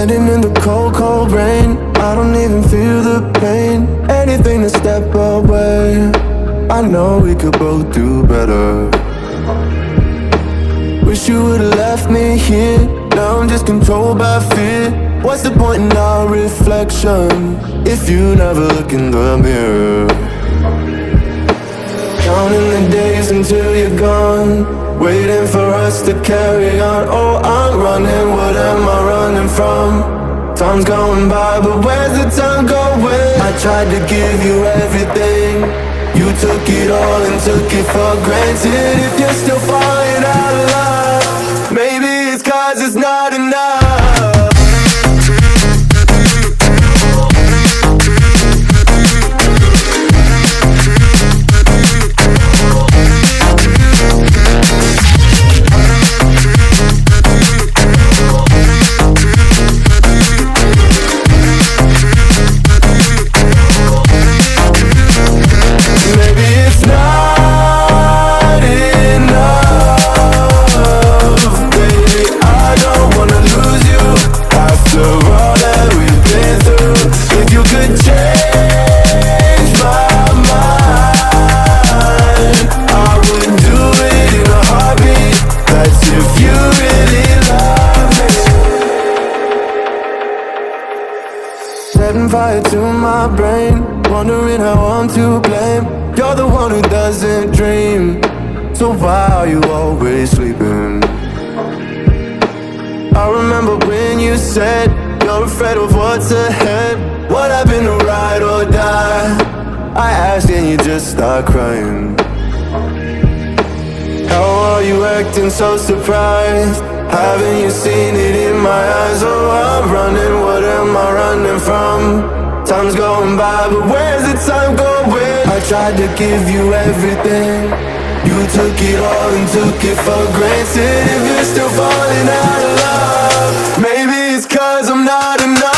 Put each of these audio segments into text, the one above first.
Standing in the cold, cold rain, I don't even feel the pain. Anything to step away, I know we could both do better. Wish you would've left me here, now I'm just controlled by fear. What's the point in our reflection if you never look in the mirror? Counting the days until you're gone, waiting for us to carry on. Oh, I'm running, what am I running from? Time's going by, but where's the time going? I tried to give you everything, you took it all and took it for granted. If you're still falling out of love, maybe it's 'cause it's not enough. Setting fire to my brain, wondering how I'm to blame. You're the one who doesn't dream, so why are you always sleeping? I remember when you said you're afraid of what's ahead. What happened to ride or die? I asked and you just start crying. How are you acting so surprised? Haven't you seen it in my eyes? Oh, I'm running, what am I running from? Time's going by, but where's the time going? I tried to give you everything, you took it all and took it for granted. If you're still falling out of love, maybe it's 'cause I'm not enough.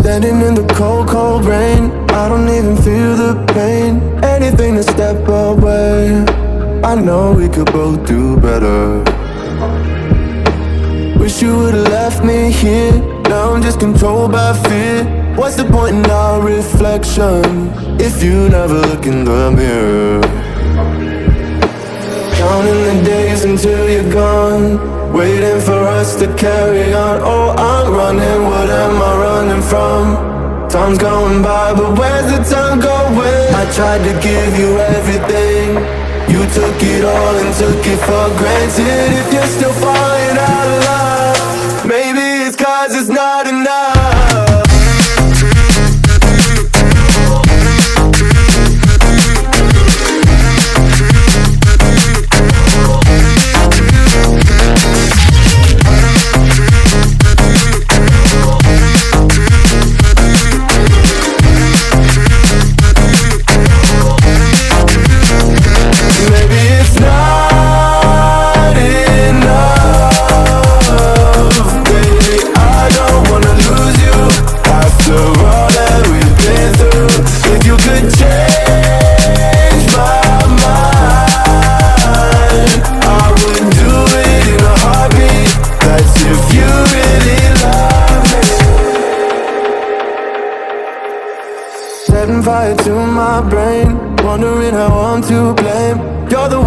Standing in the cold, cold rain, I don't even feel the pain. Anything to step away, I know we could both do better. Wish you would've left me here, now I'm just controlled by fear. What's the point in our reflection if you never look in the mirror? Counting the days until you're gone, waiting for us to carry on. Oh, I'm running, what am I running from? Time's going by, but where's the time going? I tried to give you everything, you took it all and took it for granted. If you're still falling out of love, maybe it's 'cause it's not enough. Maybe it's not enough.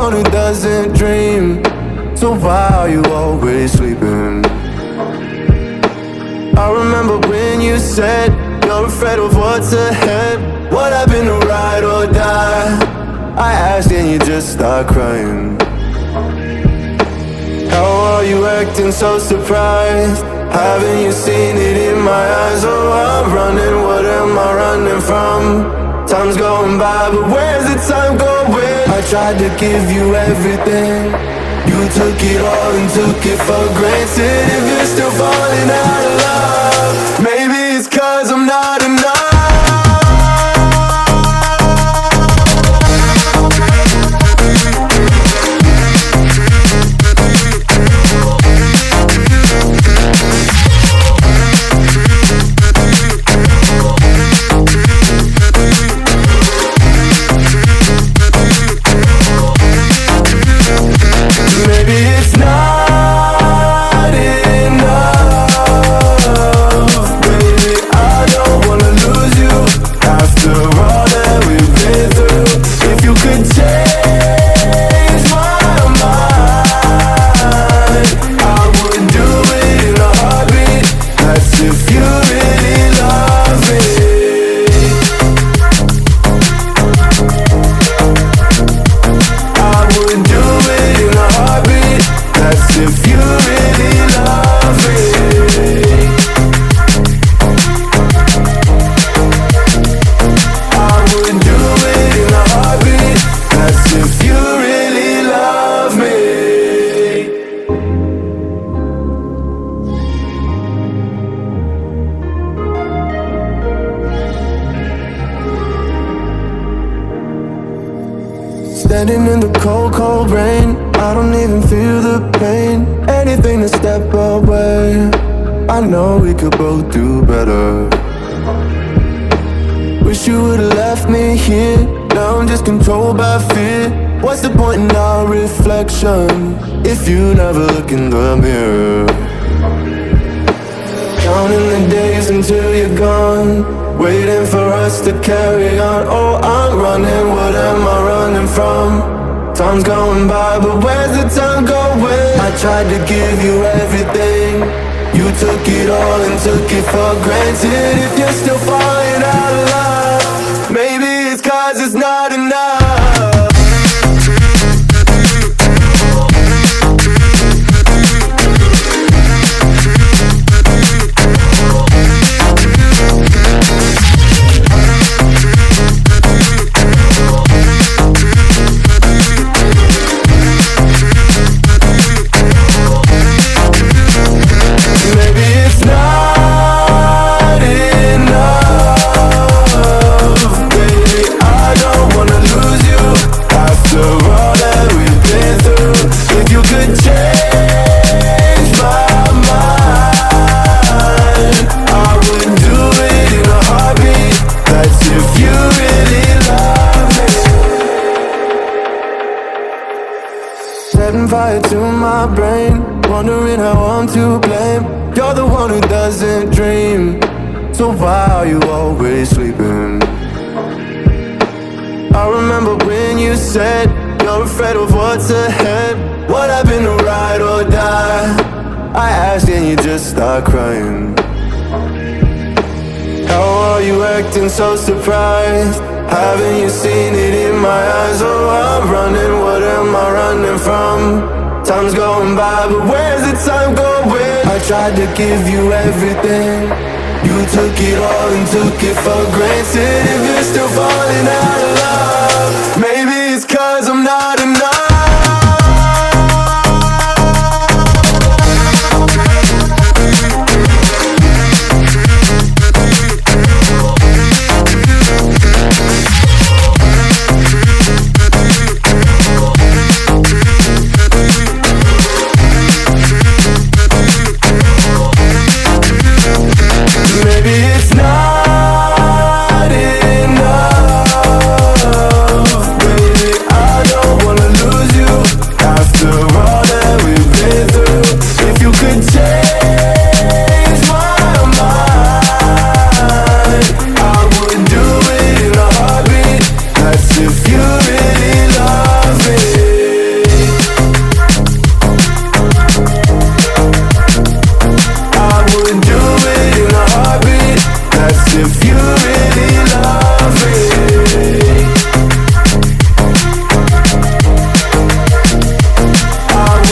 one who doesn't dream. So why are you always sleeping? I remember when you said you're afraid of what's ahead. What happened to ride or die? I asked and you just start crying. How are you acting so surprised? Haven't you seen it in my eyes? Oh, I'm running, what am I running from? Time's going by, but where's the time going? I tried to give you everything. You took it all and took it for granted. If you're still falling out of love, maybe it's 'cause I'm not enough. Maybe it's not enough. Baby, I don't wanna lose you after all that we've been through. If you could change my mind, I would do it in a heartbeat. That's if you really love me. I would do it in a heartbeat. That's if you really love me. I would do it in a heartbeat. That's if you really love me. Standing in the cold, cold rain, I don't even feel the pain. Anything to step away. I know we could both do better. Wish you would've left me here. Now I'm just controlled by fear. What's the point in our reflection if you never look in the mirror? Counting the days until you're gone, waiting for us to carry on. Oh, I'm running, what am I running from? Time's going by, but where's the time going? I tried to give you everything. You took it all and took it for granted. If you're still falling out of love, maybe it's 'cause it's not enough. Maybe it's not enough. Baby, I don't wanna lose you after all that we've been through. If you could change my mind, I would do it in a heartbeat. That's if you really love me. Setting fire to my brain, wondering how I'm to blame. You're the one who doesn't dream. So why are you always sleeping? I remember when you said you're afraid of what's ahead. What happened to ride or die? I asked and you just start crying. How are you acting so surprised? Haven't you seen it in my eyes? Oh, I'm running, what am I running from? Time's going by, but where's the time going? I tried to give you everything. You took it all and took it for granted. If you're still falling out of love, maybe it's 'cause I'm not enough. Maybe it's not enough. Baby, I don't wanna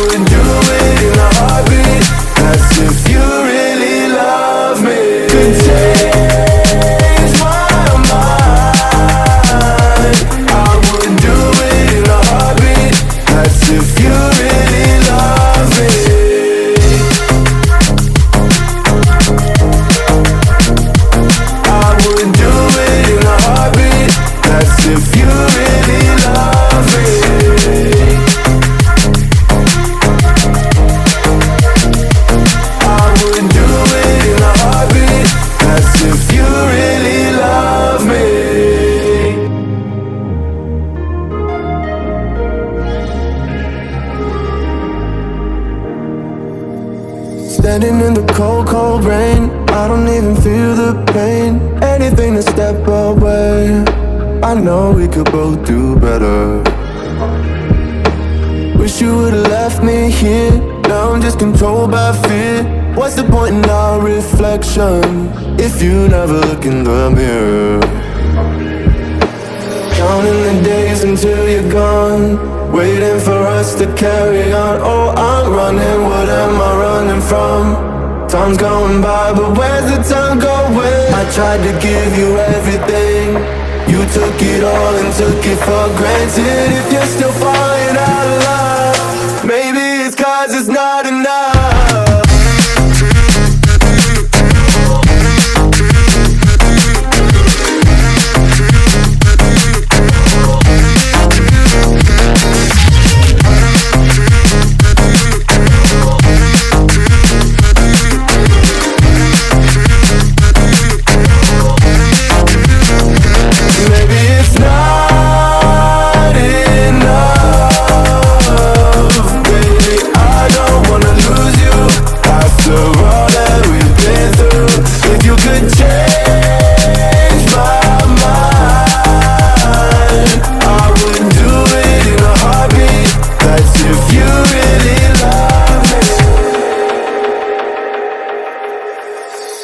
would do it in a heartbeat. That's if you really love me. Could change my mind. I would do it in a heartbeat. That's if you really love me. I would do it in a heartbeat. That's if you really love me. I would do it in a heartbeat. That's if you really love me. Standing in the cold, cold rain, I don't even feel the pain. Anything to step away. I know we could both do better. Wish you would've left me here. Now I'm just controlled by fear. What's the point in our reflection if you never look in the mirror? Counting the days until you're gone, waiting for us to carry on. Oh, I'm running, what am I running from? Time's going by, but where's the time going? I tried to give you everything, you took it all and took it for granted. If you're still falling out of love, maybe it's 'cause it's not enough.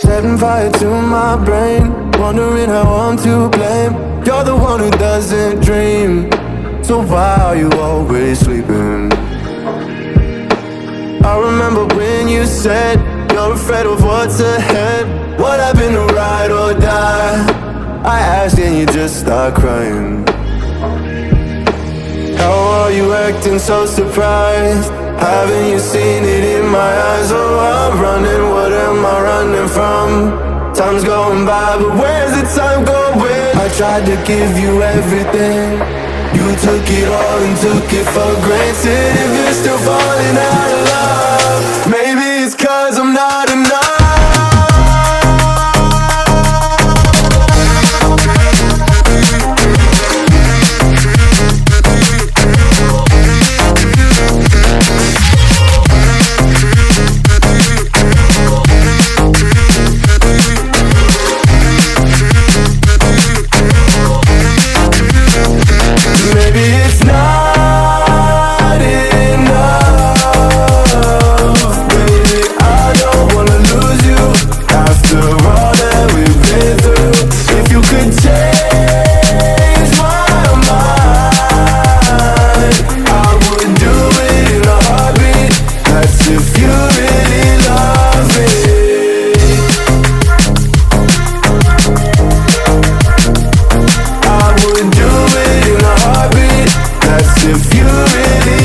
Setting fire to my brain, wondering how I'm to blame. You're the one who doesn't dream, so why are you always sleeping? I remember when you said you're afraid of what's ahead. What happened to ride or die? I asked and you just start crying. How are you acting so surprised? Haven't you seen it in my eyes? Oh, I'm running, what am I running from? Time's going by, but where's the time going? I tried to give you everything, you took it all and took it for granted. If you're still falling out of love, maybe it's 'cause I'm not enough. Maybe it's not enough, baby. I don't wanna lose you after all that we've been through. If you could change my mind, I would do it in a heartbeat. That's if you really love me. I would do it in a heartbeat. That's if you really